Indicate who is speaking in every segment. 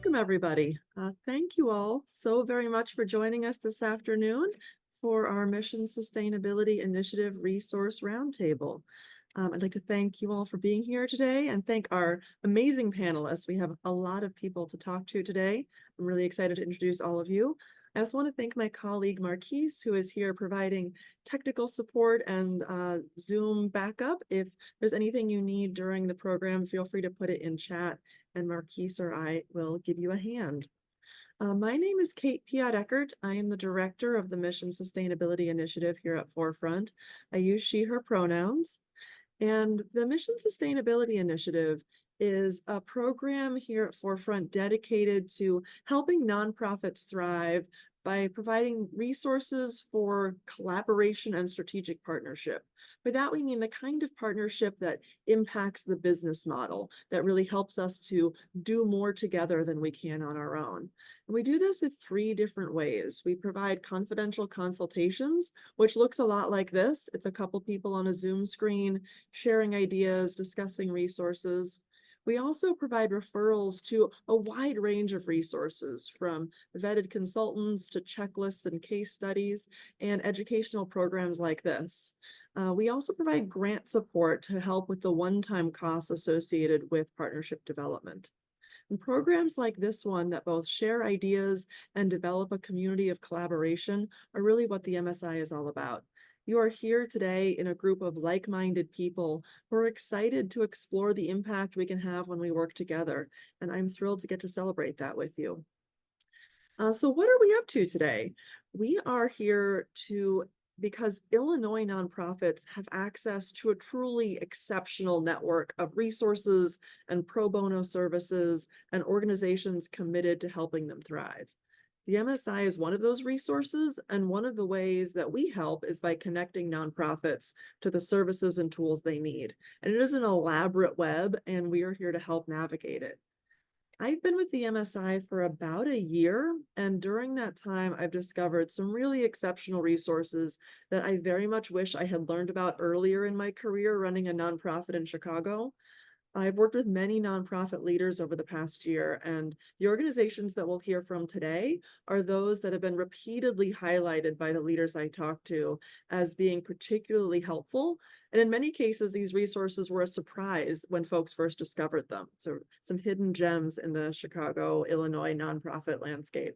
Speaker 1: Welcome, everybody. Thank you all so very much for joining us this afternoon for our Mission Sustainability Initiative Resource Roundtable. I'd like to thank you all for being here today and thank our amazing panelists. We have a lot of people to talk to today. I'm really excited to introduce all of you. I also want to thank my colleague Marquise, who is here providing technical support and Zoom backup. If there's anything you need during the program, feel free to put it in chat and Marquise or I will give you a hand. My name is Kate Piot-Eckert. I am the director of the Mission Sustainability Initiative here at Forefront. I use she, her pronouns. And the Mission Sustainability Initiative is a program here at Forefront dedicated to helping nonprofits thrive by providing resources for collaboration and strategic partnership. By that, we mean the kind of partnership that impacts the business model, that really helps us to do more together than we can on our own. And we do this in 3 different ways. We provide confidential consultations, which looks a lot like this. It's a couple people on a Zoom screen sharing ideas, discussing resources. We also provide referrals to a wide range of resources, from vetted consultants to checklists and case studies and educational programs like this. We also provide grant support to help with the one-time costs associated with partnership development. And programs like this one that both share ideas and develop a community of collaboration are really what the MSI is all about. You are here today in a group of like-minded people who are excited to explore the impact we can have when we work together, and I'm thrilled to get to celebrate that with you. So what are we up to today? We are here because Illinois nonprofits have access to a truly exceptional network of resources and pro bono services and organizations committed to helping them thrive. The MSI is one of those resources, and one of the ways that we help is by connecting nonprofits to the services and tools they need. And it is an elaborate web, and we are here to help navigate it. I've been with the MSI for about a year, and during that time, I've discovered some really exceptional resources that I very much wish I had learned about earlier in my career running a nonprofit in Chicago. I've worked with many nonprofit leaders over the past year, and the organizations that we'll hear from today are those that have been repeatedly highlighted by the leaders I talked to as being particularly helpful. And in many cases, these resources were a surprise when folks first discovered them. So some hidden gems in the Chicago, Illinois nonprofit landscape.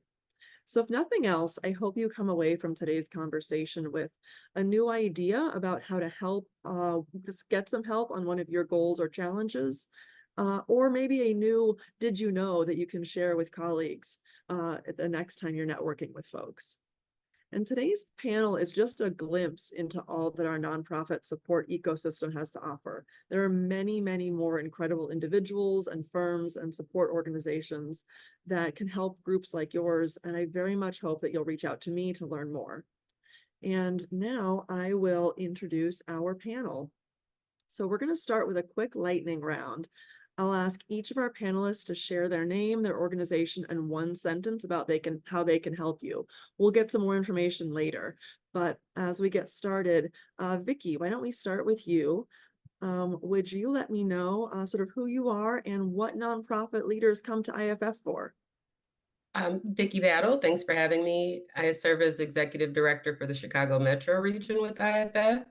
Speaker 1: So if nothing else, I hope you come away from today's conversation with a new idea about how to help, just get some help on one of your goals or challenges, or maybe a new did you know that you can share with colleagues the next time you're networking with folks. And today's panel is just a glimpse into all that our nonprofit support ecosystem has to offer. There are many, many more incredible individuals and firms and support organizations that can help groups like yours, and I very much hope that you'll reach out to me to learn more. And now I will introduce our panel. So we're going to start with a quick lightning round. I'll ask each of our panelists to share their name, their organization, and one sentence about how they can help you. We'll get some more information later, but as we get started, Vickie, why don't we start with you? Would you let me know sort of who you are and what nonprofit leaders come to IFF for?
Speaker 2: Vickie Battle, thanks for having me. I serve as Executive Director for the Chicago Metro region with IFF.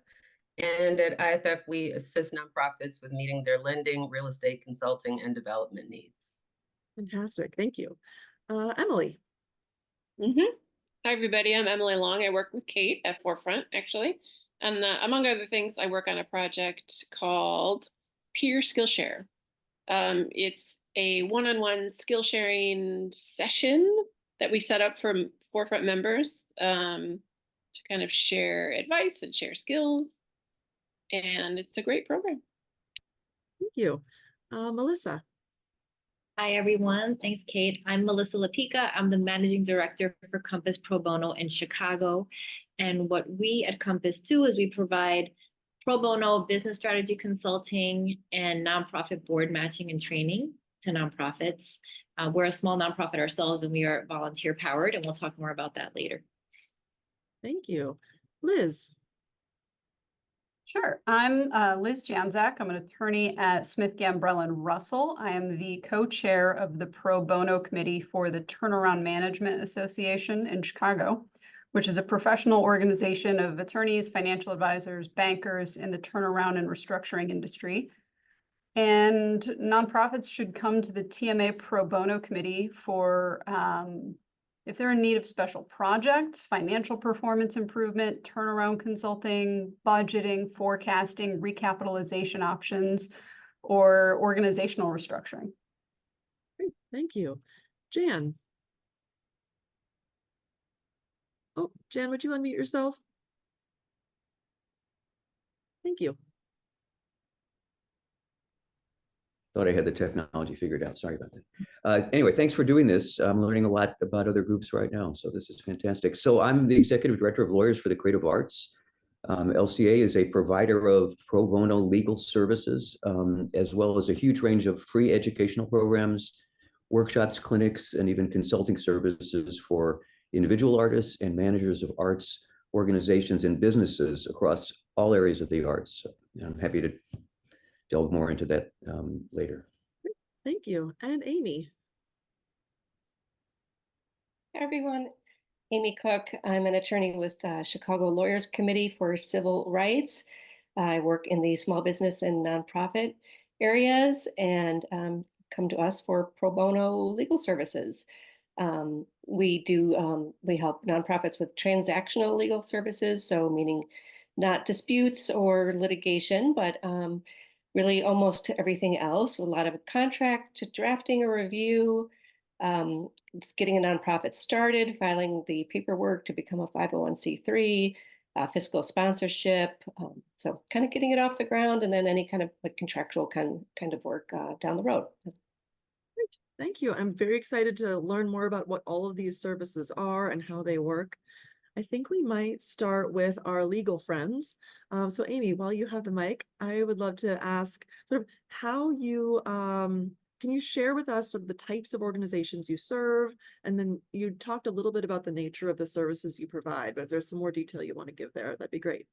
Speaker 2: And at IFF, we assist nonprofits with meeting their lending, real estate consulting, and development needs.
Speaker 1: Fantastic, thank you. Emily.
Speaker 3: Hi, everybody. I'm Emily Long. I work with Kate at Forefront, actually. And among other things, I work on a project called Peer Skillshare. It's a one-on-one skill sharing session that we set up for Forefront members to kind of share advice and share skills. And it's a great program.
Speaker 1: Thank you. Melissa.
Speaker 4: Hi, everyone. Thanks, Kate. I'm Melissa Lapica. I'm the Managing Director for Compass Pro Bono in Chicago. And what we at Compass do is we provide pro bono business strategy consulting and nonprofit board matching and training to nonprofits. We're a small nonprofit ourselves, and we are volunteer powered, and we'll talk more about that later.
Speaker 1: Thank you. Liz.
Speaker 5: Sure. I'm Liz Janczak. I'm an attorney at Smith, Gambrell and Russell. I am the co-chair of the Pro Bono Committee for the Turnaround Management Association in Chicago, which is a professional organization of attorneys, financial advisors, bankers in the turnaround and restructuring industry. And nonprofits should come to the TMA Pro Bono Committee for if they're in need of special projects, financial performance improvement, turnaround consulting, budgeting, forecasting, recapitalization options, or organizational restructuring.
Speaker 1: Great, thank you. Jan. Oh, Jan, would you unmute yourself? Thank you.
Speaker 6: Thought I had the technology figured out. Sorry about that. Anyway, thanks for doing this. I'm learning a lot about other groups right now, so this is fantastic. So I'm the Executive Director of Lawyers for the Creative Arts. LCA is a provider of pro bono legal services, as well as a huge range of free educational programs, workshops, clinics, and even consulting services for individual artists and managers of arts organizations and businesses across all areas of the arts. I'm happy to delve more into that later.
Speaker 1: Thank you. And Amy.
Speaker 7: Hi, everyone. Amy Cook. I'm an attorney with Chicago Lawyers Committee for Civil Rights. I work in the small business and nonprofit areas and come to us for pro bono legal services. We help nonprofits with transactional legal services, so meaning not disputes or litigation, but really almost everything else, a lot of contract drafting or review, getting a nonprofit started, filing the paperwork to become a 501c3, fiscal sponsorship. So kind of getting it off the ground, and then any kind of like contractual kind of work down the road.
Speaker 1: Great. Thank you. I'm very excited to learn more about what all of these services are and how they work. I think we might start with our legal friends. So Amy, while you have the mic, I would love to ask sort of how you, can you share with us sort of the types of organizations you serve? And then you talked a little bit about the nature of the services you provide, but if there's some more detail you want to give there, that'd be great.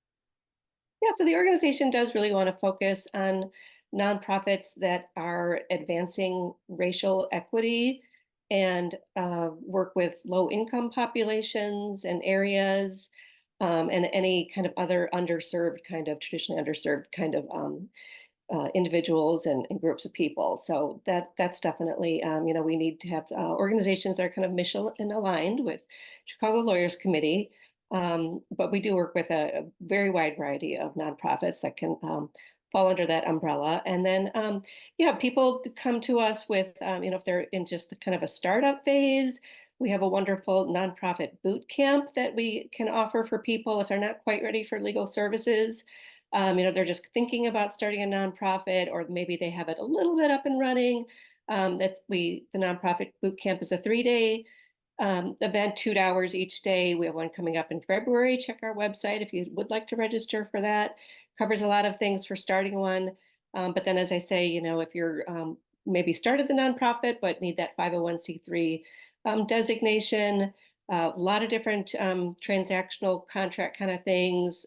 Speaker 7: Yeah, so the organization does really want to focus on nonprofits that are advancing racial equity and work with low-income populations and areas and any kind of other underserved kind of, traditionally underserved kind of individuals and groups of people. So that's definitely, we need to have organizations that are kind of mission and aligned with Chicago Lawyers Committee. But we do work with a very wide variety of nonprofits that can fall under that umbrella. And then, people come to us with, if they're in just the kind of a startup phase, we have a wonderful nonprofit boot camp that we can offer for people if they're not quite ready for legal services. They're just thinking about starting a nonprofit, or maybe they have it a little bit up and running. The nonprofit boot camp is a 3-day event, 2 hours each day. We have one coming up in February. Check our website if you would like to register for that. Covers a lot of things for starting one. But then, as I say, if you're maybe started the nonprofit but need that 501c3 designation, a lot of different transactional contract kind of things,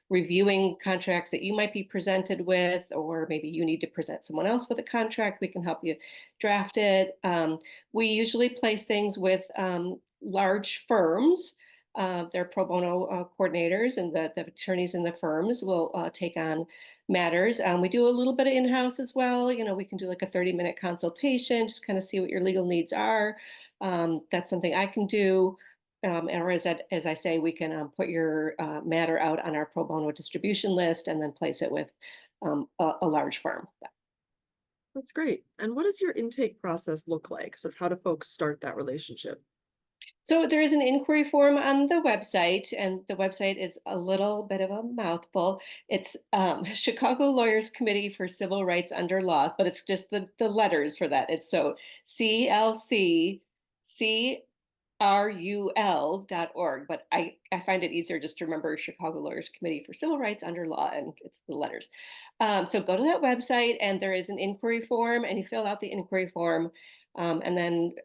Speaker 7: reviewing contracts that you might be presented with, or maybe you need to present someone else with a contract, we can help you draft it. We usually place things with large firms. They're pro bono coordinators, and the attorneys in the firms will take on matters. We do a little bit of in-house as well. We can do like a 30-minute consultation, just kind of see what your legal needs are. That's something I can do. Or as I say, we can put your matter out on our pro bono distribution list and then place it with a large firm.
Speaker 1: That's great. And what does your intake process look like? Sort of how do folks start that relationship?
Speaker 7: So there is an inquiry form on the website, and the website is a little bit of a mouthful. It's Chicago Lawyers Committee for Civil Rights Under Law, but it's just the letters for that. It's so CLCCRUL.org, but I find it easier just to remember Chicago Lawyers Committee for Civil Rights Under Law, and it's the letters. So go to that website, and there is an inquiry form, and you fill out the inquiry form. And then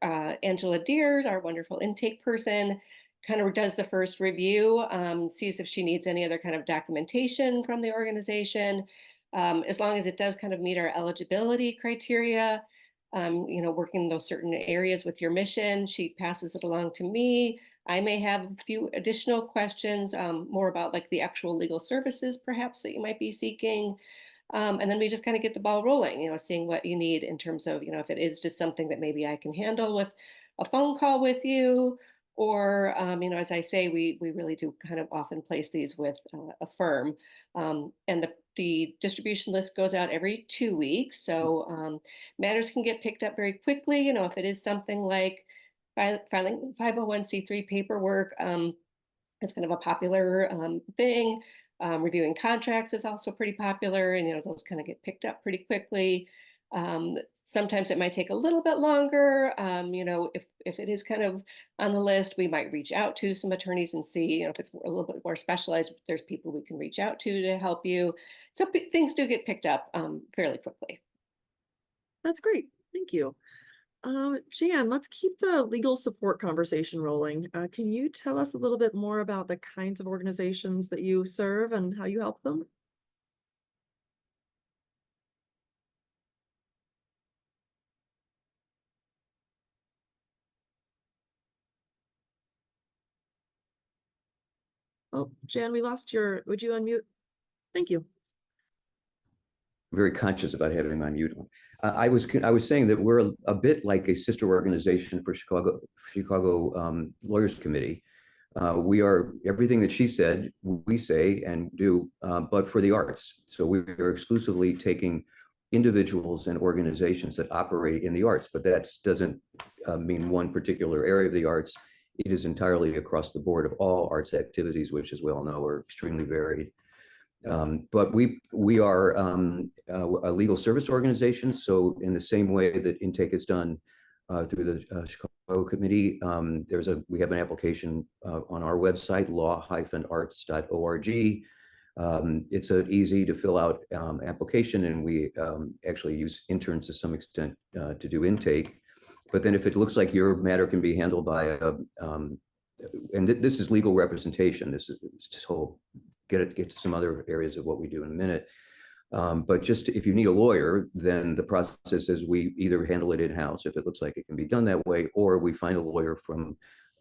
Speaker 7: Angela Deers, our wonderful intake person, kind of does the first review, sees if she needs any other kind of documentation from the organization. As long as it does kind of meet our eligibility criteria, working in those certain areas with your mission, she passes it along to me. I may have a few additional questions, more about like the actual legal services perhaps that you might be seeking. And then we just kind of get the ball rolling, seeing what you need in terms of, if it is just something that maybe I can handle with a phone call with you, or, as I say, we really do kind of often place these with a firm. And the distribution list goes out every 2 weeks. So matters can get picked up very quickly. If it is something like filing 501c3 paperwork, it's kind of a popular thing. Reviewing contracts is also pretty popular, and those kind of get picked up pretty quickly. Sometimes it might take a little bit longer. If it is kind of on the list, we might reach out to some attorneys and see, if it's a little bit more specialized, there's people we can reach out to help you. So things do get picked up fairly quickly.
Speaker 1: That's great. Thank you. Jan, let's keep the legal support conversation rolling. Can you tell us a little bit more about the kinds of organizations that you serve and how you help them? Oh, Jan, we lost would you unmute? Thank you.
Speaker 6: Very conscious about having my mute on. I was saying that we're a bit like a sister organization for Chicago Lawyers Committee. We are everything that she said, we say and do, but for the arts. So we are exclusively taking individuals and organizations that operate in the arts, but that doesn't mean one particular area of the arts. It is entirely across the board of all arts activities, which, as we all know, are extremely varied. But we are a legal service organization. So in the same way that intake is done through the Chicago Committee, we have an application on our website, law-arts.org. It's an easy to fill out application, and we actually use interns to some extent to do intake. But then if it looks like your matter can be handled by and this is legal representation, this is this whole get to some other areas of what we do in a minute. But just if you need a lawyer, then the process is we either handle it in-house if it looks like it can be done that way, or we find a lawyer from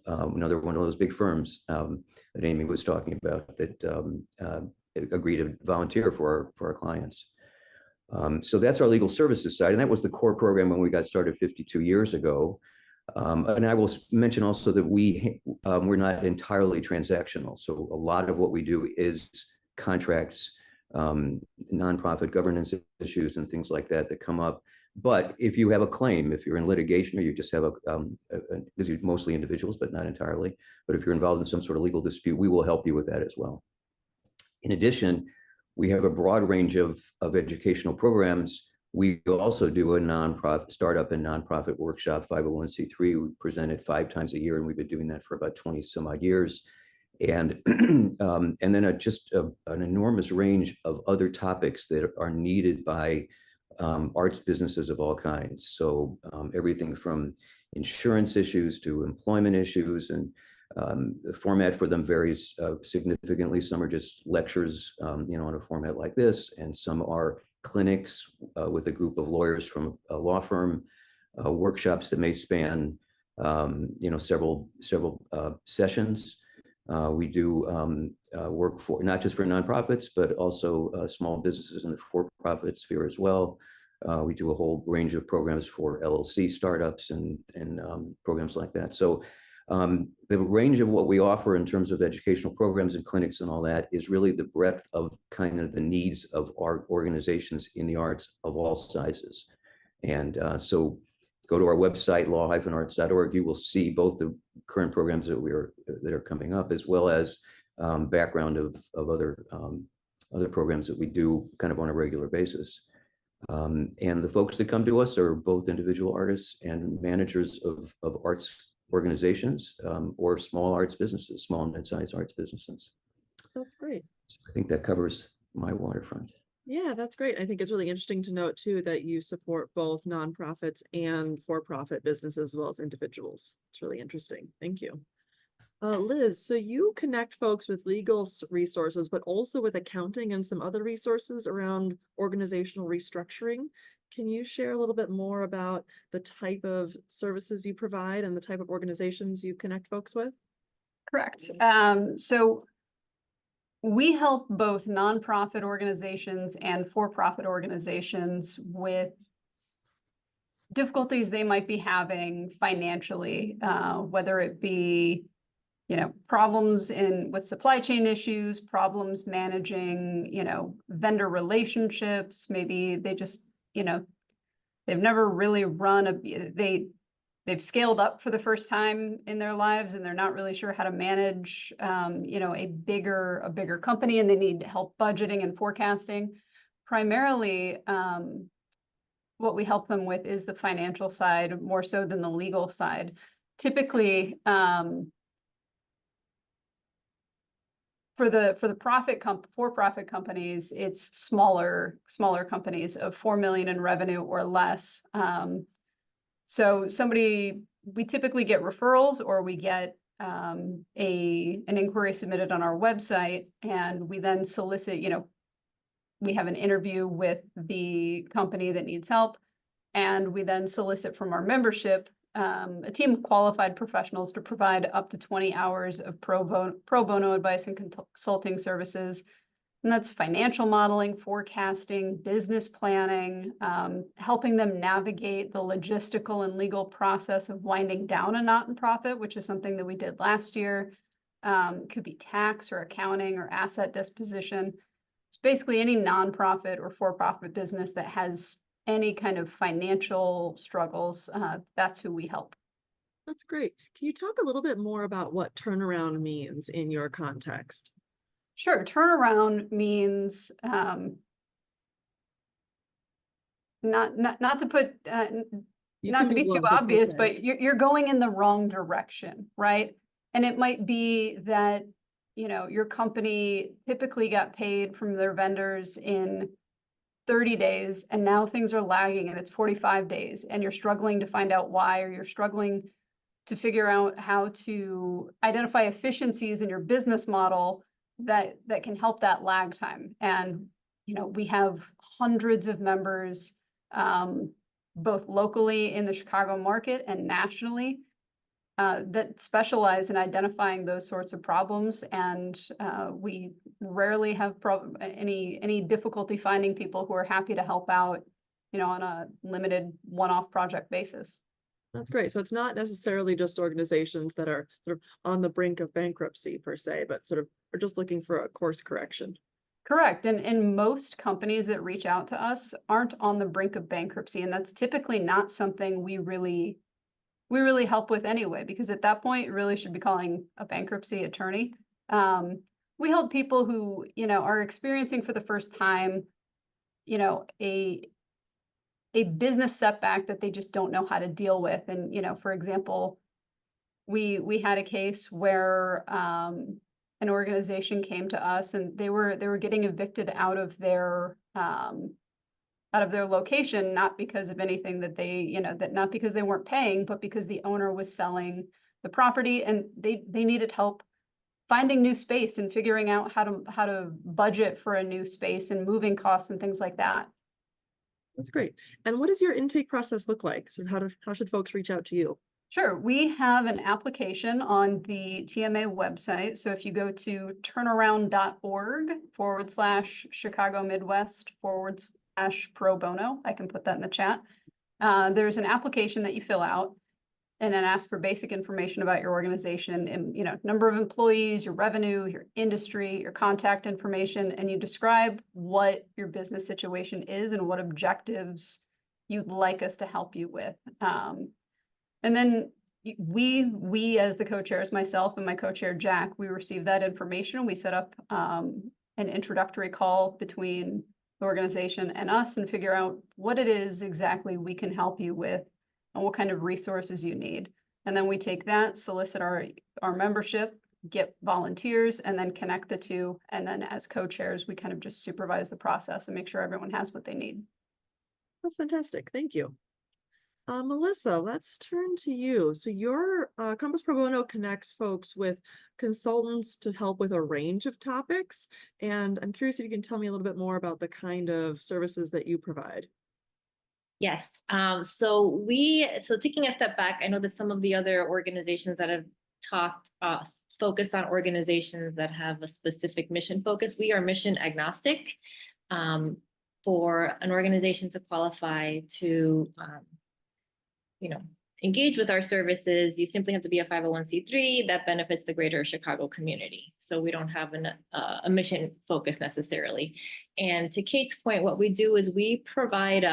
Speaker 6: another one of those big firms that Amy was talking about that agree to volunteer for our clients. So that's our legal services side, and that was the core program when we got started 52 years ago. And I will mention also that we're not entirely transactional. So a lot of what we do is contracts, nonprofit governance issues and things like that come up. But if you have a claim, if you're in litigation, or you just have because you're mostly individuals, but not entirely, but if you're involved in some sort of legal dispute, we will help you with that as well. In addition, we have a broad range of educational programs. We also do a nonprofit startup and nonprofit workshop, 501c3. We present it 5 times a year, and we've been doing that for about 20 some odd years. And then just an enormous range of other topics that are needed by arts businesses of all kinds. So everything from insurance issues to employment issues, and the format for them varies significantly. Some are just lectures, on a format like this, and some are clinics with a group of lawyers from a law firm, workshops that may span, several sessions. We do work for not just for nonprofits, but also small businesses in the for-profit sphere as well. We do a whole range of programs for LLC startups and programs like that. So the range of what we offer in terms of educational programs and clinics and all that is really the breadth of kind of the needs of our organizations in the arts of all sizes. And so go to our website, law-arts.org. You will see both the current programs that are coming up, as well as background of other programs that we do kind of on a regular basis. And the folks that come to us are both individual artists and managers of arts organizations or small arts businesses, small and mid-sized arts businesses.
Speaker 1: That's great.
Speaker 6: So I think that covers my waterfront.
Speaker 1: Yeah, that's great. I think it's really interesting to note too that you support both nonprofits and for-profit businesses as well as individuals. It's really interesting. Thank you. Liz, so you connect folks with legal resources, but also with accounting and some other resources around organizational restructuring. Can you share a little bit more about the type of services you provide and the type of organizations you connect folks with?
Speaker 5: Correct. So we help both nonprofit organizations and for-profit organizations with difficulties they might be having financially, whether it be, problems with supply chain issues, problems managing, vendor relationships. Maybe they just, they've never really they've scaled up for the first time in their lives and they're not really sure how to manage, a bigger company, and they need help budgeting and forecasting. Primarily, what we help them with is the financial side more so than the legal side. Typically, for the for-profit companies, it's smaller companies of 4 million in revenue or less. So we typically get referrals, or we get an inquiry submitted on our website, and we then solicit, we have an interview with the company that needs help, and we then solicit from our membership a team of qualified professionals to provide up to 20 hours of pro bono advice and consulting services. And that's financial modeling, forecasting, business planning, helping them navigate the logistical and legal process of winding down a not-for-profit, which is something that we did last year. Could be tax or accounting or asset disposition. It's basically any nonprofit or for-profit business that has any kind of financial struggles. That's who we help.
Speaker 1: That's great. Can you talk a little bit more about what turnaround means in your context?
Speaker 5: Sure. Turnaround means not to put not to be too obvious, but you're going in the wrong direction, right? And it might be that your company typically got paid from their vendors in 30 days, and now things are lagging and it's 45 days, and you're struggling to find out why, or you're struggling to figure out how to identify efficiencies in your business model that can help that lag time. And we have hundreds of members, both locally in the Chicago market and nationally, that specialize in identifying those sorts of problems. And we rarely have any difficulty finding people who are happy to help out, on a limited one-off project basis.
Speaker 1: That's great. So it's not necessarily just organizations that are sort of on the brink of bankruptcy per se, but sort of are just looking for a course correction.
Speaker 5: Correct. And most companies that reach out to us aren't on the brink of bankruptcy. And that's typically not something we really help with anyway, because at that point, you really should be calling a bankruptcy attorney. We help people who, are experiencing for the first time, a business setback that they just don't know how to deal with. And, for example, we had a case where an organization came to us and they were getting evicted out of their location, not because of anything that they, not because they weren't paying, but because the owner was selling the property, and they needed help finding new space and figuring out how to budget for a new space and moving costs and things like that.
Speaker 1: That's great. And what does your intake process look like? So how should folks reach out to you?
Speaker 5: Sure. We have an application on the TMA website. So if you go to turnaround.org/Chicago Midwest/pro bono, I can put that in the chat. There's an application that you fill out, and then ask for basic information about your organization and, number of employees, your revenue, your industry, your contact information, and you describe what your business situation is and what objectives you'd like us to help you with. And then we as the co-chairs, myself and my co-chair Jack, we receive that information and we set up an introductory call between the organization and us and figure out what it is exactly we can help you with and what kind of resources you need. And then we take that, solicit our membership, get volunteers, and then connect the two. And then as co-chairs, we kind of just supervise the process and make sure everyone has what they need.
Speaker 1: That's fantastic. Thank you. Melissa, let's turn to you. So your Compass Pro Bono connects folks with consultants to help with a range of topics. And I'm curious if you can tell me a little bit more about the kind of services that you provide.
Speaker 4: Yes. So taking a step back, I know that some of the other organizations that have talked focus on organizations that have a specific mission focus. We are mission agnostic. For an organization to qualify to engage with our services, you simply have to be a 501c3 that benefits the greater Chicago community. So we don't have a mission focus necessarily. And to Kate's point, what we do is we provide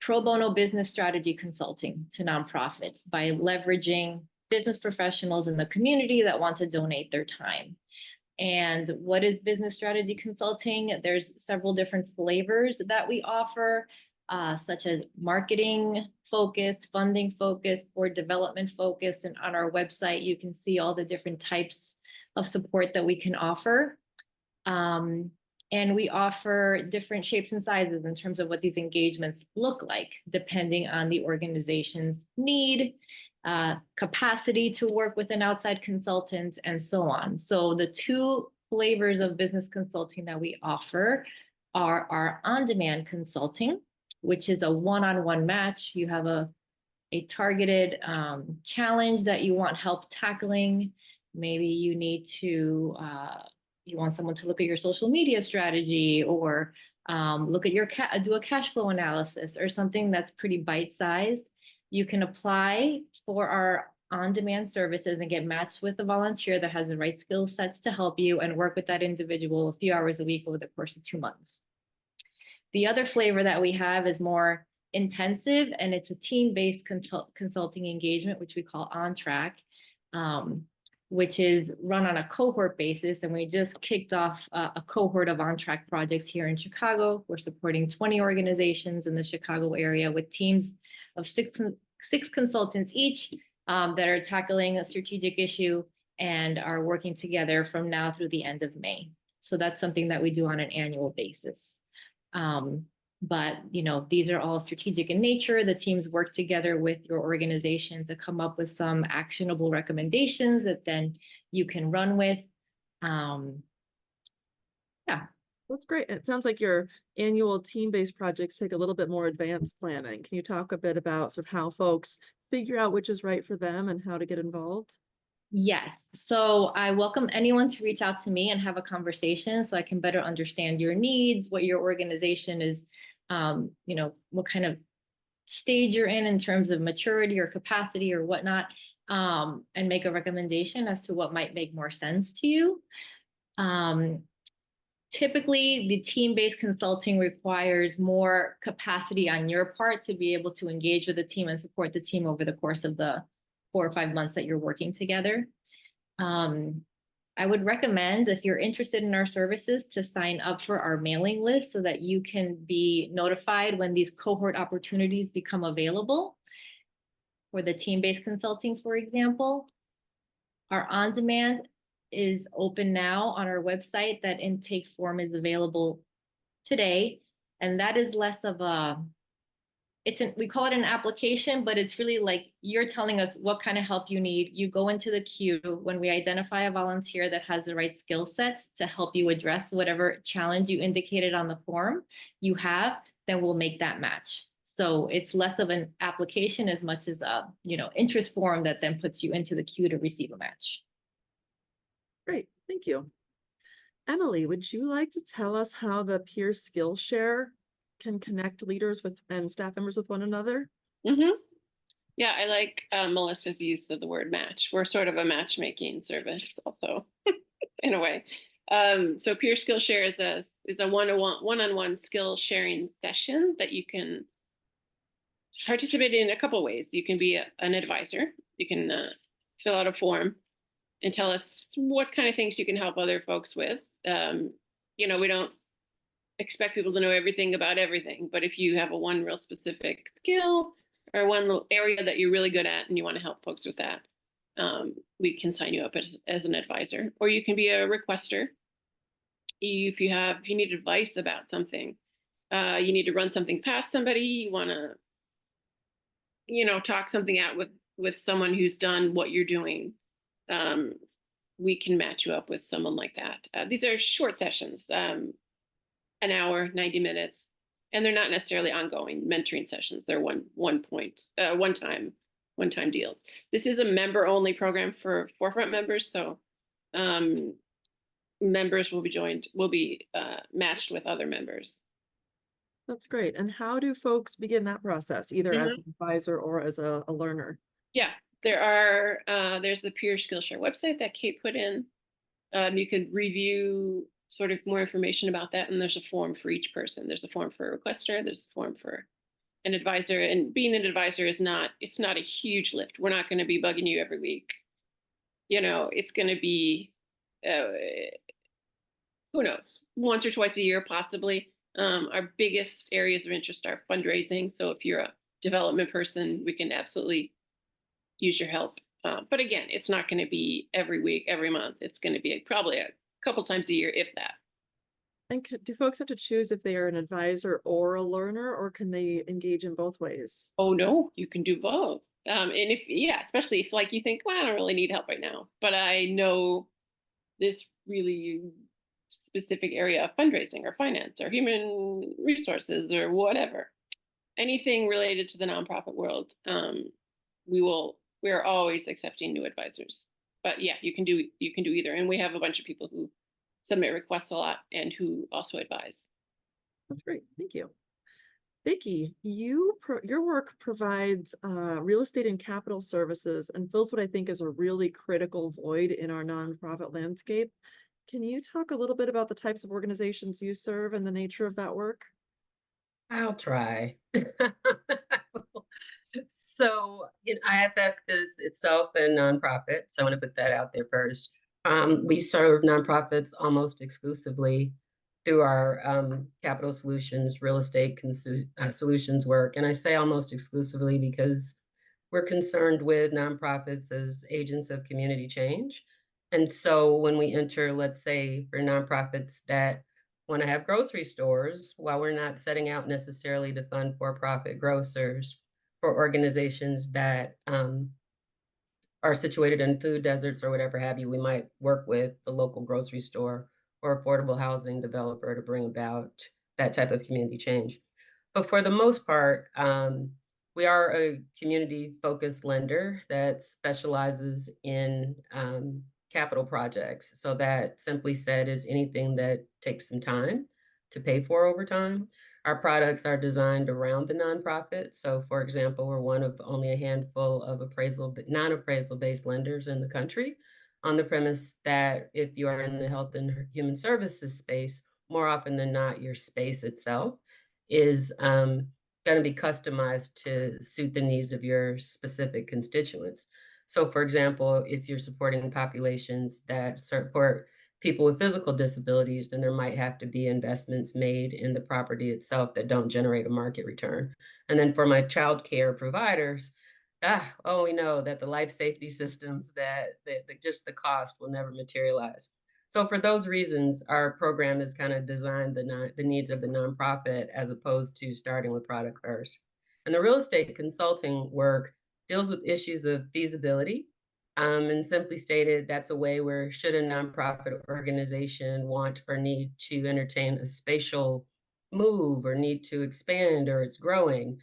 Speaker 4: pro bono business strategy consulting to nonprofits by leveraging business professionals in the community that want to donate their time. And what is business strategy consulting? There's several different flavors that we offer, such as marketing focused, funding focused, or development focused. And on our website, you can see all the different types of support that we can offer. And we offer different shapes and sizes in terms of what these engagements look like, depending on the organization's need, capacity to work with an outside consultant, and so on. So the two flavors of business consulting that we offer are our on-demand consulting, which is a one-on-one match. You have a targeted challenge that you want help tackling. Maybe you need to, you want someone to look at your social media strategy, or look at your do a cash flow analysis, or something that's pretty bite-sized. You can apply for our on-demand services and get matched with a volunteer that has the right skill sets to help you, and work with that individual a few hours a week over the course of 2 months. The other flavor that we have is more intensive, and it's a team-based consulting engagement, which we call On Track, which is run on a cohort basis. And we just kicked off a cohort of On Track projects here in Chicago. We're supporting 20 organizations in the Chicago area with teams of six consultants each, that are tackling a strategic issue and are working together from now through the end of May. So that's something that we do on an annual basis. But these are all strategic in nature. The teams work together with your organization to come up with some actionable recommendations that then you can run with. Yeah.
Speaker 1: That's great. It sounds like your annual team-based projects take a little bit more advanced planning. Can you talk a bit about sort of how folks figure out which is right for them and how to get involved?
Speaker 4: Yes. So I welcome anyone to reach out to me and have a conversation so I can better understand your needs, what your organization is, what kind of stage you're in terms of maturity or capacity or whatnot, and make a recommendation as to what might make more sense to you. Typically, the team-based consulting requires more capacity on your part to be able to engage with the team and support the team over the course of the 4 or 5 months that you're working together. I would recommend, if you're interested in our services, to sign up for our mailing list so that you can be notified when these cohort opportunities become available. For the team-based consulting, for example, our on-demand is open now on our website. That intake form is available today. And that is less of we call it an application, but it's really like you're telling us what kind of help you need. You go into the queue. When we identify a volunteer that has the right skill sets to help you address whatever challenge you indicated on the form you have, then we'll make that match. So it's less of an application as much as a interest form that then puts you into the queue to receive a match.
Speaker 1: Great, thank you. Emily, would you like to tell us how the peer skill share can connect leaders and staff members with one another?
Speaker 3: Mm-hmm. Yeah, I like Melissa's use of the word match. We're sort of a matchmaking service also, in a way. So peer skill share is a one-on-one skill sharing session that you can participate in a couple ways. You can be an advisor. You can fill out a form and tell us what kind of things you can help other folks with. We don't expect people to know everything about everything, but if you have one real specific skill or one little area that you're really good at and you want to help folks with that, we can sign you up as an advisor. Or you can be a requester. If you need advice about something, you need to run something past somebody, you want to talk something out with someone who's done what you're doing, we can match you up with someone like that. These are short sessions, an hour, 90 minutes, and they're not necessarily ongoing mentoring sessions. They're one time deals. This is a member only program for Forefront members, so members will be matched with other members.
Speaker 1: That's great. And how do folks begin that process, either as
Speaker 3: Mhm.
Speaker 1: an advisor or as a learner?
Speaker 3: Yeah, there's the Peer Skillshare website that Kate put in. You could review sort of more information about that, and there's a form for each person. There's a form for a requester, there's a form for an advisor, and being an advisor it's not a huge lift. We're not going to be bugging you every week. It's going to be who knows, once or twice a year, possibly. Our biggest areas of interest are fundraising. So if you're a development person, we can absolutely use your help. But again, it's not going to be every week, every month. It's going to be probably a couple times a year, if that. And
Speaker 1: do folks have to choose if they are an advisor or a learner, or can they engage in both ways?
Speaker 3: Oh, no, you can do both. And especially if like you think, well, I don't really need help right now, but I know this really specific area of fundraising or finance or human resources or whatever, anything related to the nonprofit world, we're always accepting new advisors. But yeah, you can do either, and we have a bunch of people who submit requests a lot and who also advise.
Speaker 1: That's great. Thank you. Vickie, your work provides real estate and capital services and fills what I think is a really critical void in our nonprofit landscape. Can you talk a little bit about the types of organizations you serve and the nature of that work?
Speaker 2: I'll try. So, IFF is itself a nonprofit, so I want to put that out there first. We serve nonprofits almost exclusively through our capital solutions, real estate solutions work. And I say almost exclusively because we're concerned with nonprofits as agents of community change. And so when we enter, let's say, for nonprofits that want to have grocery stores, while we're not setting out necessarily to fund for-profit grocers, for organizations that are situated in food deserts or whatever have you, we might work with the local grocery store or affordable housing developer to bring about that type of community change. But for the most part, we are a community-focused lender that specializes in capital projects. So that, simply said, is anything that takes some time to pay for over time. Our products are designed around the nonprofit. So, for example, we're one of only a handful of non-appraisal based lenders in the country, on the premise that if you are in the health and human services space, more often than not, your space itself is going to be customized to suit the needs of your specific constituents. So, for example, if you're supporting populations that support people with physical disabilities, then there might have to be investments made in the property itself that don't generate a market return. And then for my child care providers, we know that the life safety systems, that just the cost will never materialize. So for those reasons, our program is kind of designed the needs of the nonprofit as opposed to starting with product first. And the real estate consulting work deals with issues of feasibility. And simply stated, that's a way where should a nonprofit organization want or need to entertain a spatial move or need to expand or it's growing.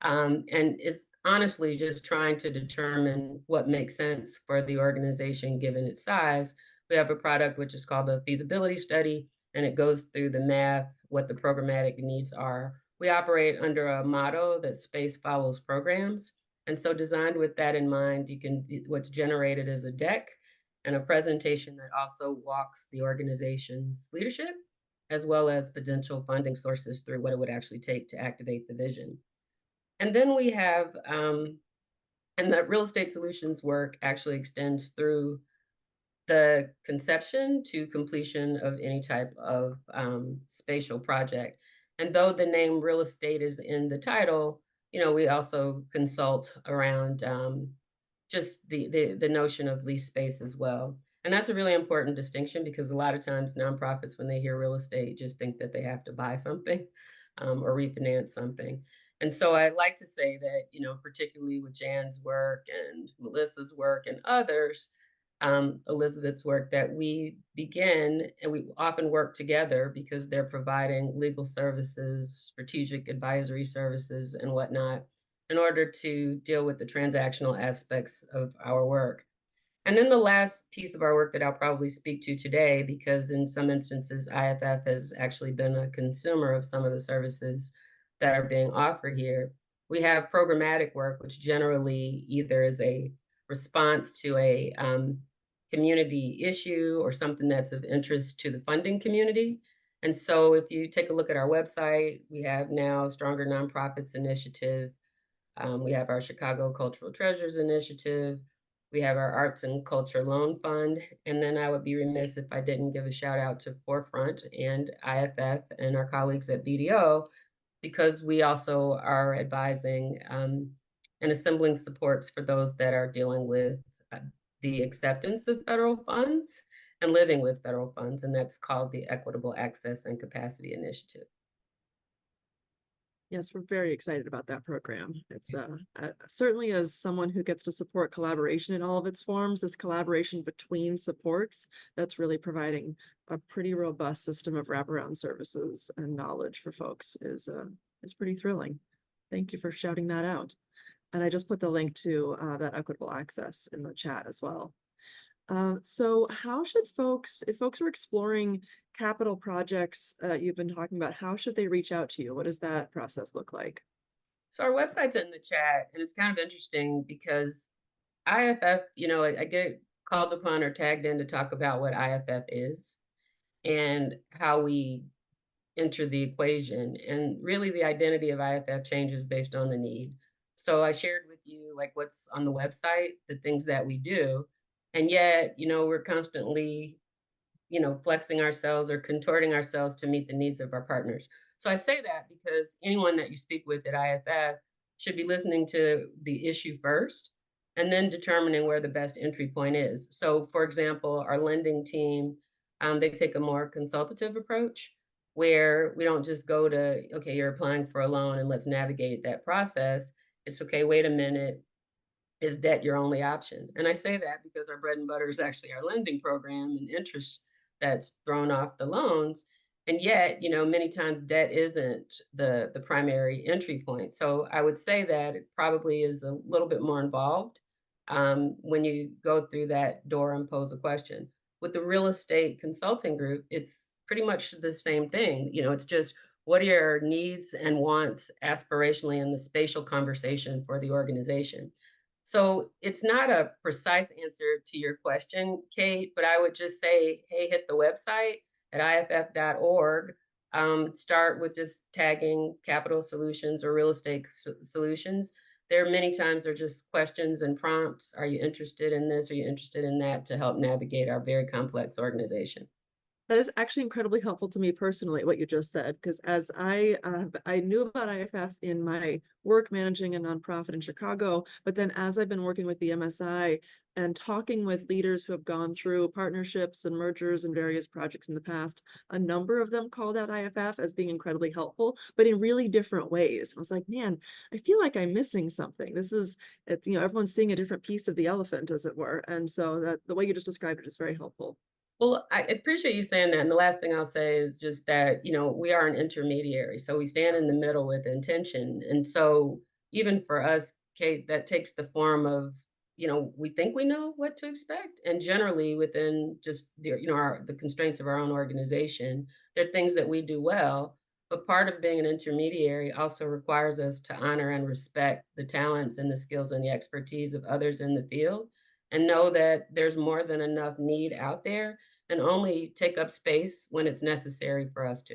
Speaker 2: And it's honestly just trying to determine what makes sense for the organization given its size. We have a product which is called a feasibility study, and it goes through the math, what the programmatic needs are. We operate under a motto that space follows programs. And so designed with that in mind, what's generated is a deck and a presentation that also walks the organization's leadership, as well as potential funding sources through what it would actually take to activate the vision. And then we have, and that real estate solutions work actually extends through the conception to completion of any type of spatial project. And though the name real estate is in the title, we also consult around just the notion of lease space as well. And that's a really important distinction because a lot of times nonprofits, when they hear real estate, just think that they have to buy something or refinance something. And so I like to say that, you know, particularly with Jan's work and Melissa's work and others, Elizabeth's work, that we begin and we often work together because they're providing legal services, strategic advisory services, and whatnot in order to deal with the transactional aspects of our work. And then the last piece of our work that I'll probably speak to today, because in some instances, IFF has actually been a consumer of some of the services that are being offered here. We have programmatic work, which generally either is a response to a community issue or something that's of interest to the funding community. And so if you take a look at our website, we have now Stronger Nonprofits Initiative. We have our Chicago Cultural Treasures Initiative. We have our Arts and Culture Loan Fund. And then I would be remiss if I didn't give a shout out to Forefront and IFF and our colleagues at BDO, because we also are advising and assembling supports for those that are dealing with the acceptance of federal funds and living with federal funds. And that's called the Equitable Access and Capacity Initiative.
Speaker 1: Yes, we're very excited about that program. It's certainly, as someone who gets to support collaboration in all of its forms, this collaboration between supports, that's really providing a pretty robust system of wraparound services and knowledge for folks is pretty thrilling. Thank you for shouting that out. And I just put the link to that equitable access in the chat as well. So how should folks, if folks are exploring capital projects you've been talking about, how should they reach out to you? What does that process look like?
Speaker 2: So our website's in the chat, and it's kind of interesting because IFF, you know, I get called upon or tagged in to talk about what IFF is and how we enter the equation. And really the identity of IFF changes based on the need. So I shared with you like what's on the website, the things that we do. And yet, you know, we're constantly, you know, flexing ourselves or contorting ourselves to meet the needs of our partners. So I say that because anyone that you speak with at IFF should be listening to the issue first and then determining where the best entry point is. So for example, our lending team, they take a more consultative approach where we don't just go to, okay, you're applying for a loan and let's navigate that process. It's okay, wait a minute, is debt your only option? And I say that because our bread and butter is actually our lending program and interest that's thrown off the loans. And yet, you know, many times debt isn't the primary entry point. So I would say that it probably is a little bit more involved when you go through that door and pose a question. With the real estate consulting group, it's pretty much the same thing. You know, it's just what are your needs and wants aspirationally in the spatial conversation for the organization. So it's not a precise answer to your question, Kate, but I would just say, hey, hit the website at iff.org. Start with just tagging capital solutions or real estate solutions. There are many times they're just questions and prompts. Are you interested in this? Are you interested in that, to help navigate our very complex organization?
Speaker 1: That is actually incredibly helpful to me personally, what you just said, because as I knew about IFF in my work managing a nonprofit in Chicago, but then as I've been working with the MSI and talking with leaders who have gone through partnerships and mergers and various projects in the past, a number of them called out IFF as being incredibly helpful, but in really different ways. I was like, man, I feel like I'm missing something. It's, you know, everyone's seeing a different piece of the elephant, as it were. And so that the way you just described it is very helpful.
Speaker 2: Well, I appreciate you saying that. And the last thing I'll say is just that, you know, we are an intermediary. So we stand in the middle with intention. And so even for us, Kate, that takes the form of, you know, we think we know what to expect. And generally within just, you know, the constraints of our own organization, there are things that we do well. But part of being an intermediary also requires us to honor and respect the talents and the skills and the expertise of others in the field, and know that there's more than enough need out there, and only take up space when it's necessary for us to.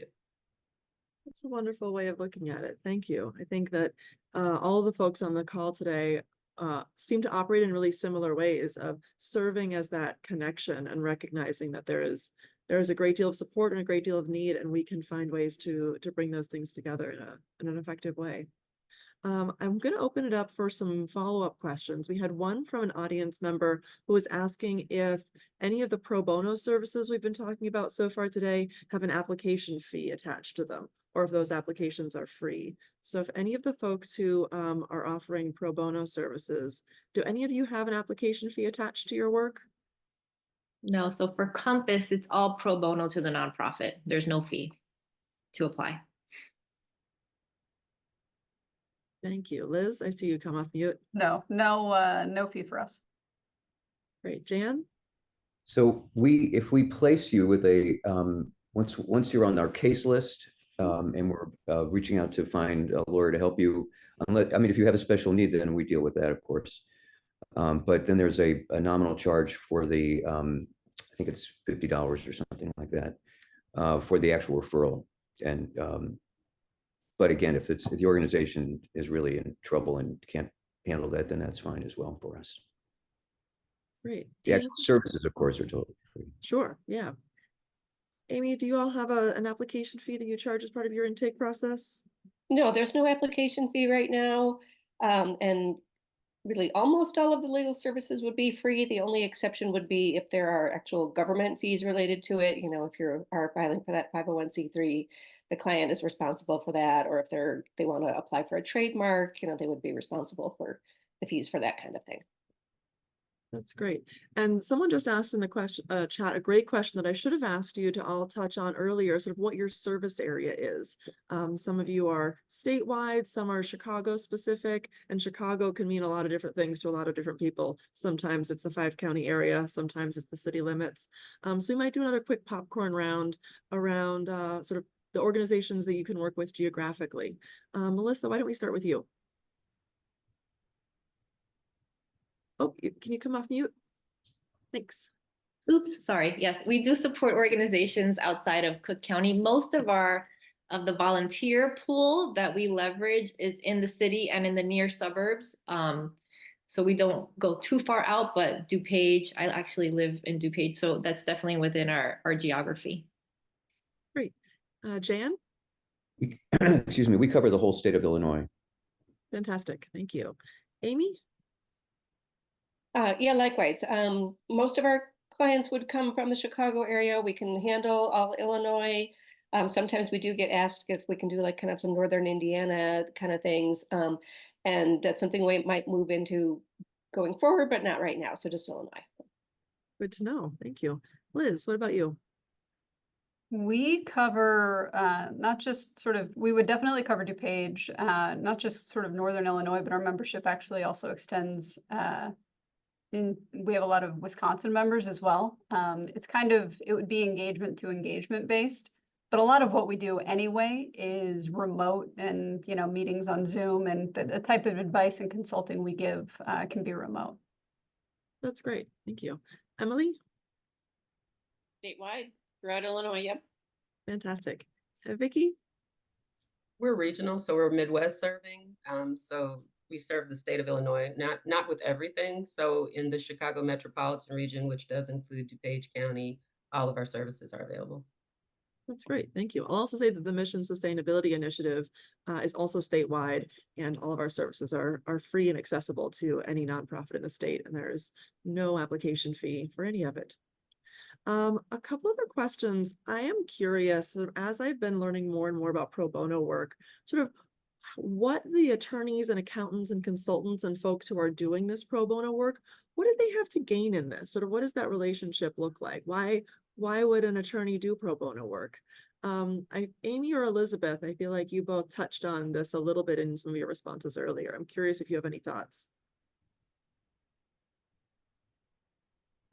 Speaker 1: That's a wonderful way of looking at it. Thank you. I think that all of the folks on the call today seem to operate in really similar ways of serving as that connection and recognizing that there is a great deal of support and a great deal of need, and we can find ways to bring those things together in an effective way. I'm going to open it up for some follow-up questions. We had one from an audience member who was asking if any of the pro bono services we've been talking about so far today have an application fee attached to them, or if those applications are free. So if any of the folks who are offering pro bono services, do any of you have an application fee attached to your work?
Speaker 4: No, so for Compass, it's all pro bono to the nonprofit. There's no fee to apply.
Speaker 1: Thank you. Liz, I see you come off mute.
Speaker 5: No fee for us.
Speaker 1: Great. Jan?
Speaker 6: So if we place you with a, once you're on our case list, and we're reaching out to find a lawyer to help you, if you have a special need, then we deal with that, of course. But then there's a nominal charge for the, I think it's $50 or something like that, for the actual referral. And, but again, if the organization is really in trouble and can't handle that, then that's fine as well for us.
Speaker 1: Great.
Speaker 6: The actual services, of course, are totally free.
Speaker 1: Sure. Yeah. Amy, do you all have an application fee that you charge as part of your intake process?
Speaker 7: No, there's no application fee right now. And really almost all of the legal services would be free. The only exception would be if there are actual government fees related to it. You know, if you are filing for that 501c3, the client is responsible for that. Or if they want to apply for a trademark, you know, they would be responsible for the fees for that kind of thing.
Speaker 1: That's great. And someone just asked in the question chat a great question that I should have asked you to all touch on earlier, sort of what your service area is. Some of you are statewide, some are Chicago specific, and Chicago can mean a lot of different things to a lot of different people. Sometimes it's the 5-county area, sometimes it's the city limits. So we might do another quick popcorn round around sort of the organizations that you can work with geographically. Melissa, why don't we start with you? Oh, can you come off mute? Thanks.
Speaker 4: Oops, sorry. Yes, we do support organizations outside of Cook County. Most of the volunteer pool that we leverage is in the city and in the near suburbs. So we don't go too far out, but DuPage, I actually live in DuPage, so that's definitely within our geography.
Speaker 1: Great. Jan?
Speaker 6: Excuse me, we cover the whole state of Illinois.
Speaker 1: Fantastic. Thank you. Amy?
Speaker 7: Yeah, likewise. Most of our clients would come from the Chicago area. We can handle all Illinois. Sometimes we do get asked if we can do like kind of some Northern Indiana kind of things. And that's something we might move into going forward, but not right now. So just Illinois.
Speaker 1: Good to know. Thank you. Liz, what about you?
Speaker 5: We cover not just sort of, we would definitely cover DuPage, not just sort of Northern Illinois, but our membership actually also extends we have a lot of Wisconsin members as well. It's kind of, it would be engagement to engagement based, but a lot of what we do anyway is remote and, you know, meetings on Zoom, and the type of advice and consulting we give can be remote.
Speaker 1: That's great. Thank you. Emily?
Speaker 3: Statewide throughout Illinois. Yep.
Speaker 1: Fantastic. Vickie?
Speaker 2: We're regional, so we're Midwest serving. So we serve the state of Illinois, not with everything. So in the Chicago metropolitan region, which does include DuPage County, all of our services are available.
Speaker 1: That's great. Thank you. I'll also say that the Mission Sustainability Initiative is also statewide, and all of our services are free and accessible to any nonprofit in the state, and there's no application fee for any of it. A couple other questions. I am curious, sort of, as I've been learning more and more about pro bono work, sort of what the attorneys and accountants and consultants and folks who are doing this pro bono work, what do they have to gain in this? Sort of what does that relationship look like? Why would an attorney do pro bono work? Amy or Elizabeth, I feel like you both touched on this a little bit in some of your responses earlier. I'm curious if you have any thoughts.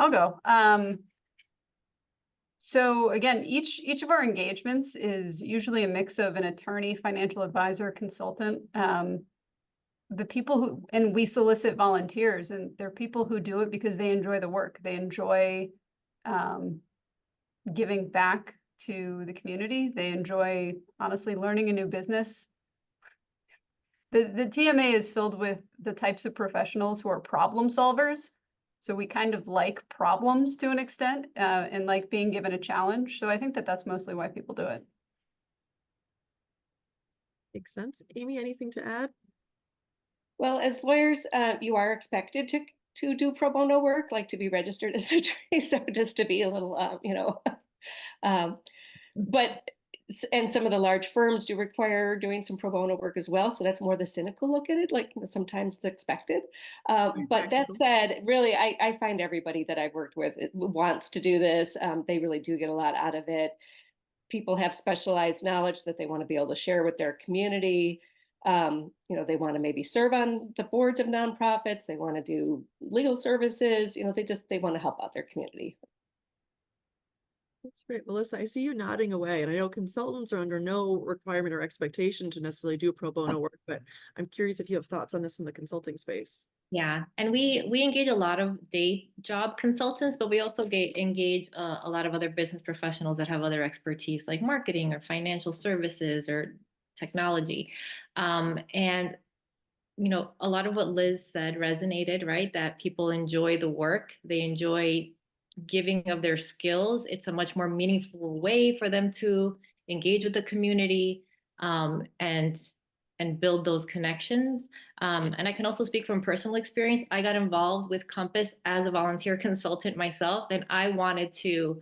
Speaker 5: I'll go. So again, each of our engagements is usually a mix of an attorney, financial advisor, consultant. The people who, and we solicit volunteers, and they're people who do it because they enjoy the work. They enjoy giving back to the community. They enjoy, honestly, learning a new business. The TMA is filled with the types of professionals who are problem solvers. So we kind of like problems to an extent, and like being given a challenge. So I think that that's mostly why people do it.
Speaker 1: Makes sense. Amy, anything to add?
Speaker 7: Well, as lawyers, you are expected to do pro bono work, like to be registered as an attorney. So just to be a little, but and some of the large firms do require doing some pro bono work as well. So that's more the cynical look at it, like sometimes it's expected. But that said, really, I find everybody that I've worked with wants to do this. They really do get a lot out of it. People have specialized knowledge that they want to be able to share with their community. They want to maybe serve on the boards of nonprofits. They want to do legal services. They want to help out their community.
Speaker 1: That's great. Melissa, I see you nodding away, and I know consultants are under no requirement or expectation to necessarily do pro bono work, but I'm curious if you have thoughts on this from the consulting space.
Speaker 4: Yeah, and we engage a lot of day job consultants, but we also engage a lot of other business professionals that have other expertise like marketing or financial services or technology. And a lot of what Liz said resonated, right? That people enjoy the work, they enjoy giving of their skills. It's a much more meaningful way for them to engage with the community and build those connections. And I can also speak from personal experience. I got involved with Compass as a volunteer consultant myself, and I wanted to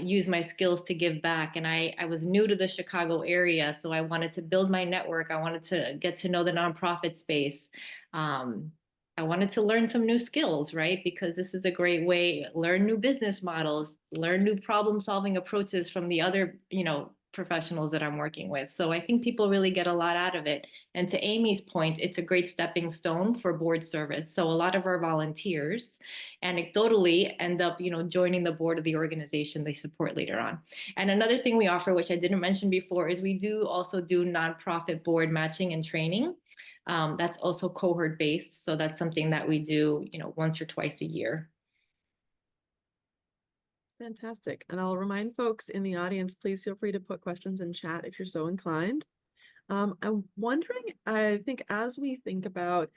Speaker 4: use my skills to give back. And I was new to the Chicago area, so I wanted to build my network. I wanted to get to know the nonprofit space. I wanted to learn some new skills, right? Because this is a great way, learn new business models, learn new problem-solving approaches from the other, professionals that I'm working with. So I think people really get a lot out of it. And to Amy's point, it's a great stepping stone for board service. So a lot of our volunteers anecdotally end up, joining the board of the organization they support later on. And another thing we offer, which I didn't mention before, is we do also do nonprofit board matching and training. That's also cohort based. So that's something that we do, once or twice a year.
Speaker 1: Fantastic. And I'll remind folks in the audience, please feel free to put questions in chat if you're so inclined. I'm wondering, I think as we think about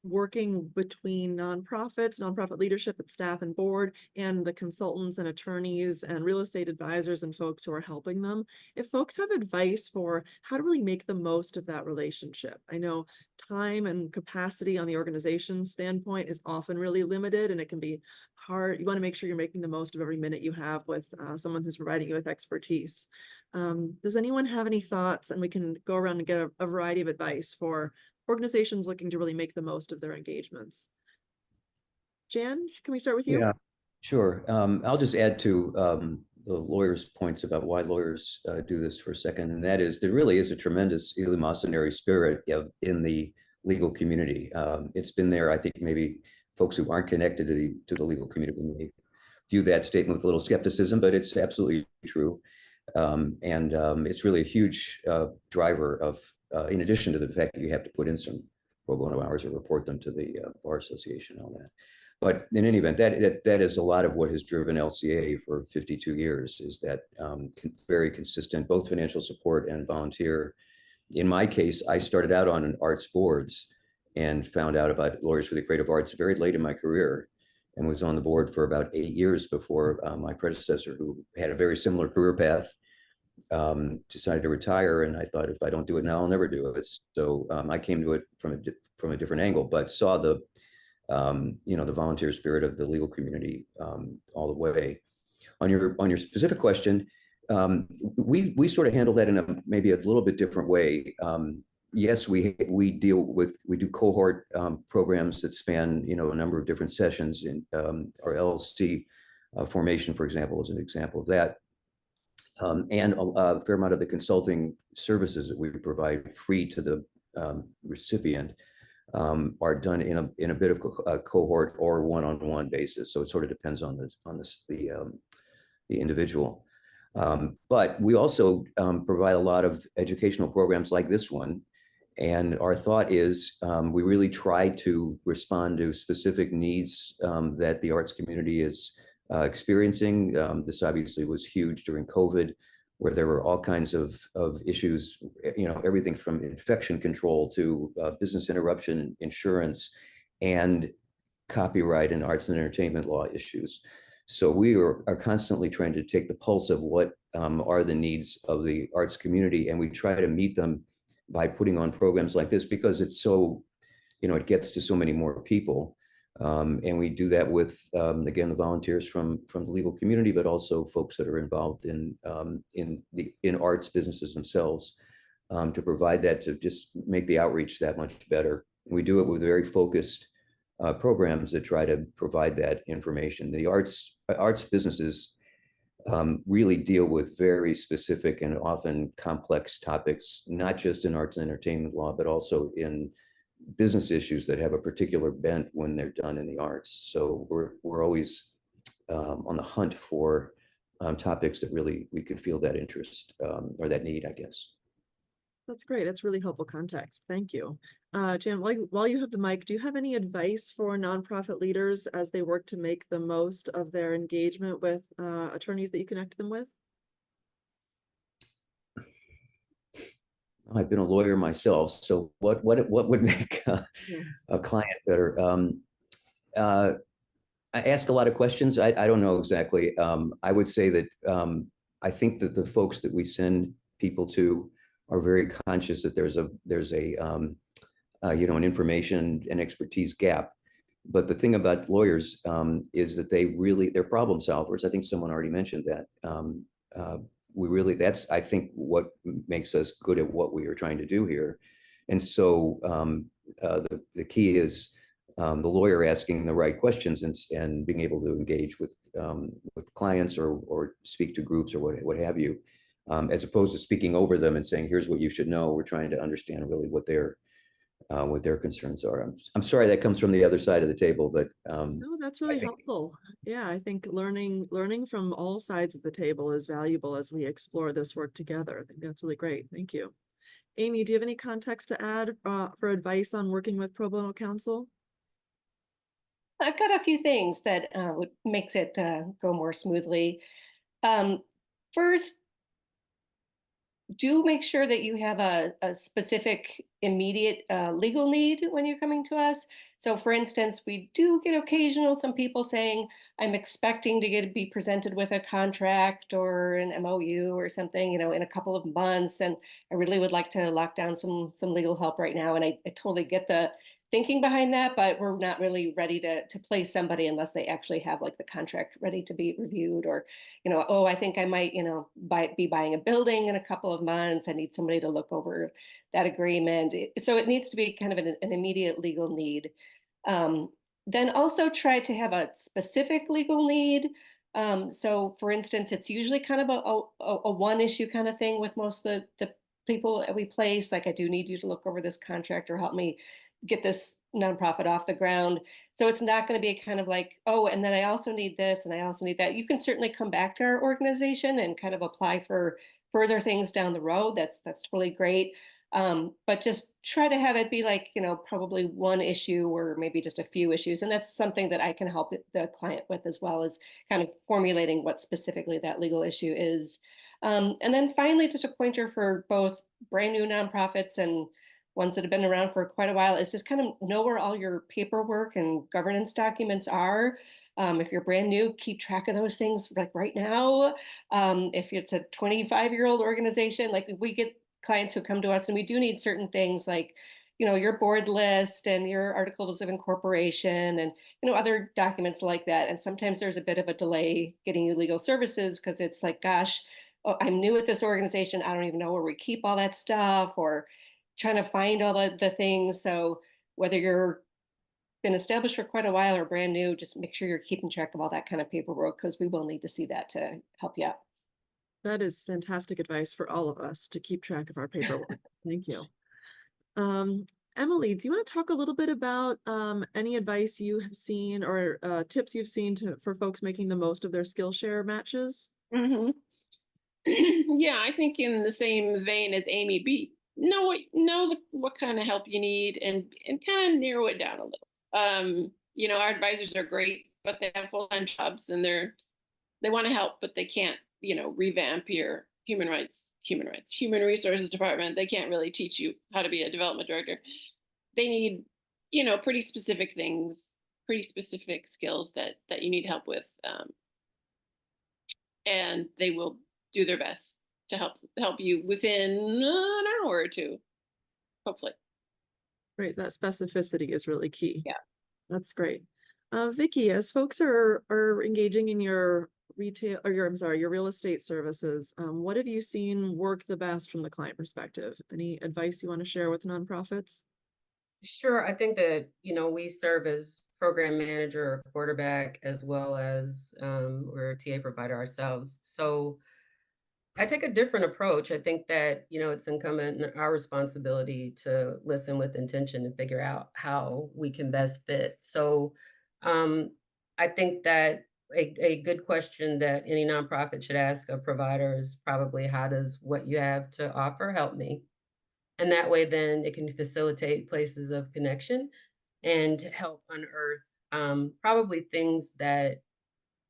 Speaker 1: working between nonprofits, nonprofit leadership and staff and board, and the consultants and attorneys and real estate advisors and folks who are helping them, if folks have advice for how to really make the most of that relationship. I know time and capacity on the organization standpoint is often really limited, and it can be hard. You want to make sure you're making the most of every minute you have with someone who's providing you with expertise. Does anyone have any thoughts? And we can go around and get a variety of advice for organizations looking to really make the most of their engagements. Jan, can we start with you?
Speaker 6: Yeah, sure. I'll just add to the lawyers' points about why lawyers do this for a second, and that is there really is a tremendous eleemosynary spirit in the legal community. It's been there. I think maybe folks who aren't connected to the legal community may view that statement with a little skepticism, but it's absolutely true. And it's really a huge driver of, in addition to the fact that you have to put in some pro bono hours or report them to the Bar Association and all that. But in any event, that is a lot of what has driven LCA for 52 years, is that very consistent, both financial support and volunteer. In my case, I started out on an arts boards and found out about Lawyers for the Creative Arts very late in my career, and was on the board for about 8 years before my predecessor, who had a very similar career path, decided to retire. And I thought, if I don't do it now, I'll never do it. So I came to it from a different angle, but saw the the volunteer spirit of the legal community all the way. On your specific question, we sort of handle that in maybe a little bit different way. Yes, we do cohort programs that span a number of different sessions. In our LLC formation, for example, is an example of that. And a fair amount of the consulting services that we provide free to the recipient are done in a bit of a cohort or one-on-one basis. So it sort of depends on the individual. But we also provide a lot of educational programs like this one. And our thought is we really try to respond to specific needs that the arts community is experiencing. This obviously was huge during COVID, where there were all kinds of issues, everything from infection control to business interruption insurance and copyright and arts and entertainment law issues. So we are constantly trying to take the pulse of what are the needs of the arts community, and we try to meet them by putting on programs like this, because it's so, it gets to so many more people. And we do that with, again, the volunteers from the legal community, but also folks that are involved in arts businesses themselves, to provide that, to just make the outreach that much better. We do it with very focused programs that try to provide that information. The arts businesses really deal with very specific and often complex topics, not just in arts and entertainment law, but also in business issues that have a particular bent when they're done in the arts. So we're always on the hunt for topics that really we could feel that interest or that need, I guess.
Speaker 1: That's great. That's really helpful context. Thank you. Jan, while you have the mic, do you have any advice for nonprofit leaders as they work to make the most of their engagement with attorneys that you connect them with?
Speaker 6: I've been a lawyer myself, so what would make
Speaker 1: Yes.
Speaker 6: a client better? I ask a lot of questions. I don't know exactly. I would say that I think that the folks that we send people to are very conscious that there's an information and expertise gap. But the thing about lawyers is that they're problem solvers. I think someone already mentioned that. That's, I think, what makes us good at what we are trying to do here. And so the key is the lawyer asking the right questions and being able to engage with clients or speak to groups or what have you, as opposed to speaking over them and saying, here's what you should know. We're trying to understand really what their concerns are. I'm sorry that comes from the other side of the table, but
Speaker 1: no, that's really helpful. Yeah, I think learning from all sides of the table is valuable as we explore this work together. I think that's really great. Thank you. Amy, do you have any context to add for advice on working with pro bono counsel?
Speaker 7: I've got a few things that would makes it go more smoothly. First, do make sure that you have a specific immediate legal need when you're coming to us. So for instance, we do get some people saying, I'm expecting to be presented with a contract or an MOU or something, in a couple of months. And I really would like to lock down some legal help right now. And I totally get the thinking behind that, but we're not really ready to place somebody unless they actually have like the contract ready to be reviewed, or, oh, I think I might, be buying a building in a couple of months. I need somebody to look over that agreement. So it needs to be kind of an immediate legal need. Then also try to have a specific legal need. So for instance, it's usually kind of a one issue kind of thing with most of the people that we place. Like, I do need you to look over this contract or help me get this nonprofit off the ground. So it's not going to be kind of like, oh, and then I also need this and I also need that. You can certainly come back to our organization and kind of apply for further things down the road. That's totally great. But just try to have it be like, probably one issue or maybe just a few issues. And that's something that I can help the client with, as well as kind of formulating what specifically that legal issue is. And then finally, just a pointer for both brand new nonprofits and ones that have been around for quite a while, is just kind of know where all your paperwork and governance documents are. If you're brand new, keep track of those things like right now. If it's a 25-year-old organization, like we get clients who come to us and we do need certain things like, your board list and your articles of incorporation and, other documents like that. And sometimes there's a bit of a delay getting you legal services because it's like, gosh, oh, I'm new at this organization. I don't even know where we keep all that stuff, or trying to find all the things. So whether you're been established for quite a while or brand new, just make sure you're keeping track of all that kind of paperwork, because we will need to see that to help you out.
Speaker 1: That is fantastic advice for all of us to keep track of our paperwork. Thank you. Emily, do you want to talk a little bit about any advice you have seen or tips you've seen for folks making the most of their Skillshare matches?
Speaker 3: Mm-hmm. Yeah, I think in the same vein as Amy, know what kind of help you need and kind of narrow it down a little. Our advisors are great, but they have full-time jobs and they want to help, but they can't, revamp your human resources department. They can't really teach you how to be a development director. They need, pretty specific things, pretty specific skills that you need help with. And they will do their best to help you within an hour or two, hopefully.
Speaker 1: Right, that specificity is really key.
Speaker 3: Yeah.
Speaker 1: That's great. Vickie, as folks are engaging in your retail or your real estate services, what have you seen work the best from the client perspective? Any advice you want to share with nonprofits?
Speaker 2: Sure. I think that, we serve as program manager or quarterback as well as we're a TA provider ourselves. So I take a different approach. I think that, it's incumbent in our responsibility to listen with intention and figure out how we can best fit. So um, I think that a good question that any nonprofit should ask a provider is probably, how does what you have to offer help me? And that way, then it can facilitate places of connection and help unearth probably things that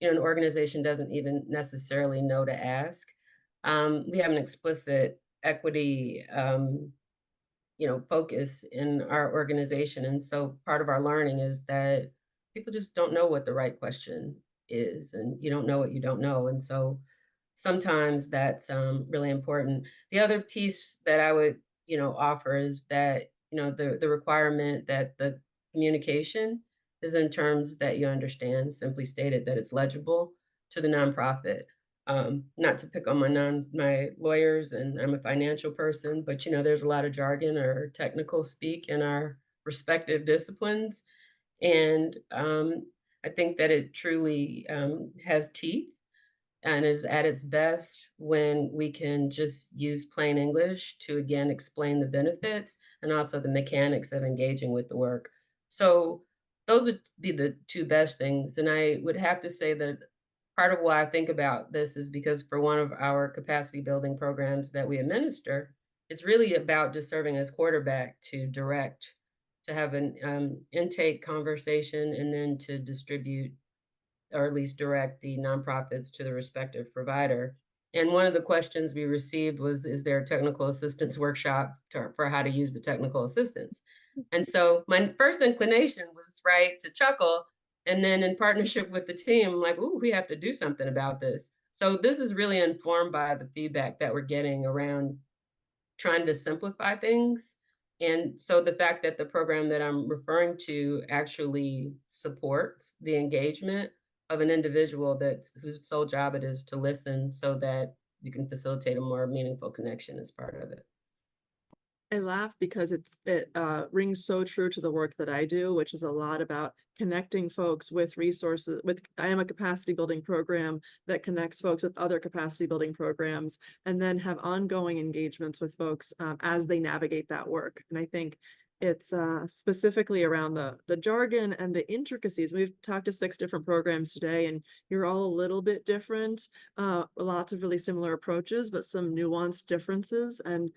Speaker 2: an organization doesn't even necessarily know to ask. We have an explicit equity, focus in our organization, and so part of our learning is that people just don't know what the right question is, and you don't know what you don't know, and so sometimes that's really important. The other piece that I would, offer is that, the requirement that the communication is in terms that you understand, simply stated, that it's legible to the nonprofit. Not to pick on my lawyers, and I'm a financial person, but there's a lot of jargon or technical speak in our respective disciplines, and I think that it truly has teeth and is at its best when we can just use plain English to again explain the benefits and also the mechanics of engaging with the work. So those would be the two best things. And I would have to say that part of why I think about this is because for one of our capacity building programs that we administer, it's really about just serving as quarterback to direct, to have an intake conversation, and then to distribute or at least direct the nonprofits to the respective provider. And one of the questions we received was, is there a technical assistance workshop for how to use the technical assistance? And so my first inclination was, right, to chuckle. And then in partnership with the team, I'm like, ooh, we have to do something about this. So this is really informed by the feedback that we're getting around trying to simplify things. And so the fact that the program that I'm referring to actually supports the engagement of an individual whose sole job it is to listen so that you can facilitate a more meaningful connection as part of it.
Speaker 1: I laugh because it rings so true to the work that I do, which is a lot about connecting folks with resources. I am a capacity building program that connects folks with other capacity building programs, and then have ongoing engagements with folks as they navigate that work. And I think it's specifically around the jargon and the intricacies. We've talked to 6 different programs today, and you're all a little bit different. Lots of really similar approaches, but some nuanced differences. And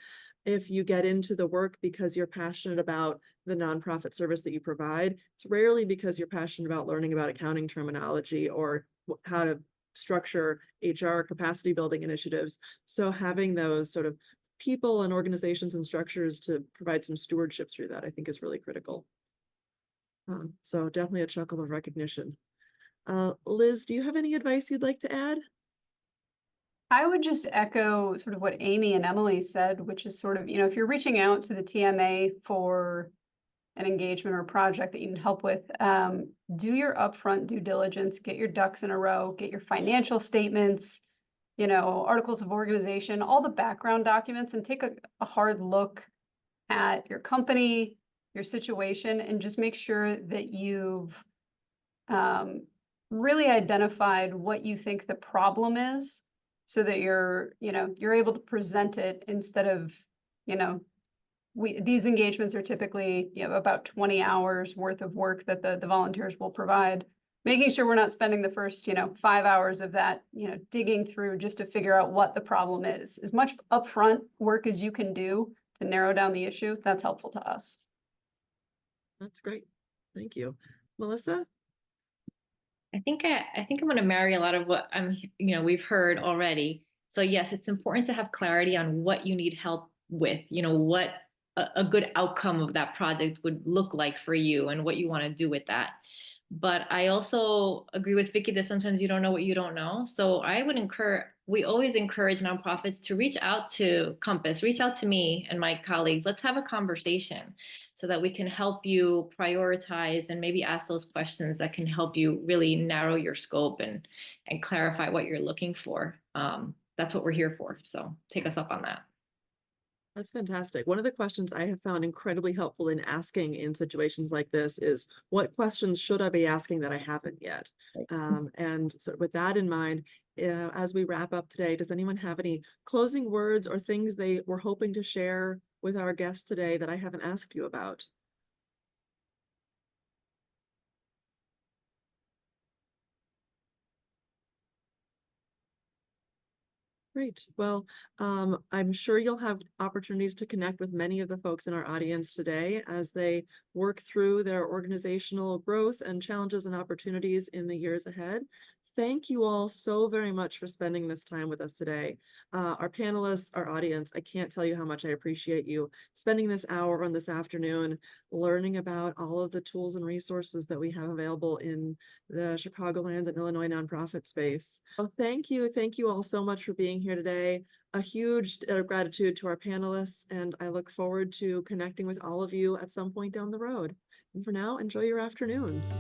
Speaker 1: if you get into the work because you're passionate about the nonprofit service that you provide, it's rarely because you're passionate about learning about accounting terminology or how to structure HR capacity building initiatives. So having those sort of people and organizations and structures to provide some stewardship through that, I think, is really critical. So definitely a chuckle of recognition. Liz, do you have any advice you'd like to add?
Speaker 5: I would just echo sort of what Amy and Emily said, which is sort of, if you're reaching out to the TMA for an engagement or project that you need help with, do your upfront due diligence, get your ducks in a row, get your financial statements, articles of organization, all the background documents, and take a hard look at your company, your situation, and just make sure that you've really identified what you think the problem is, so that you're able to present it instead of, these engagements are typically, about 20 hours worth of work that the volunteers will provide, making sure we're not spending the first, 5 hours of that, digging through just to figure out what the problem is. As much upfront work as you can do to narrow down the issue, that's helpful to us.
Speaker 1: That's great. Thank you. Melissa?
Speaker 4: I think I'm going to marry a lot of what we've heard already. So yes, it's important to have clarity on what you need help with, what a good outcome of that project would look like for you and what you want to do with that. But I also agree with Vickie that sometimes you don't know what you don't know. So we always encourage nonprofits to reach out to Compass, reach out to me and my colleagues. Let's have a conversation. so that we can help you prioritize and maybe ask those questions that can help you really narrow your scope and clarify what you're looking for. That's what we're here for. So take us up on that.
Speaker 1: That's fantastic. One of the questions I have found incredibly helpful in asking in situations like this is, what questions should I be asking that I haven't yet? And so with that in mind, as we wrap up today, does anyone have any closing words or things they were hoping to share with our guests today that I haven't asked you about? Great. Well, I'm sure you'll have opportunities to connect with many of the folks in our audience today as they work through their organizational growth and challenges and opportunities in the years ahead. Thank you all so very much for spending this time with us today. Our panelists, our audience, I can't tell you how much I appreciate you spending this hour on this afternoon learning about all of the tools and resources that we have available in the Chicagoland and Illinois nonprofit space. Well, thank you all so much for being here today. A huge gratitude to our panelists, and I look forward to connecting with all of you at some point down the road. And for now, enjoy your afternoons.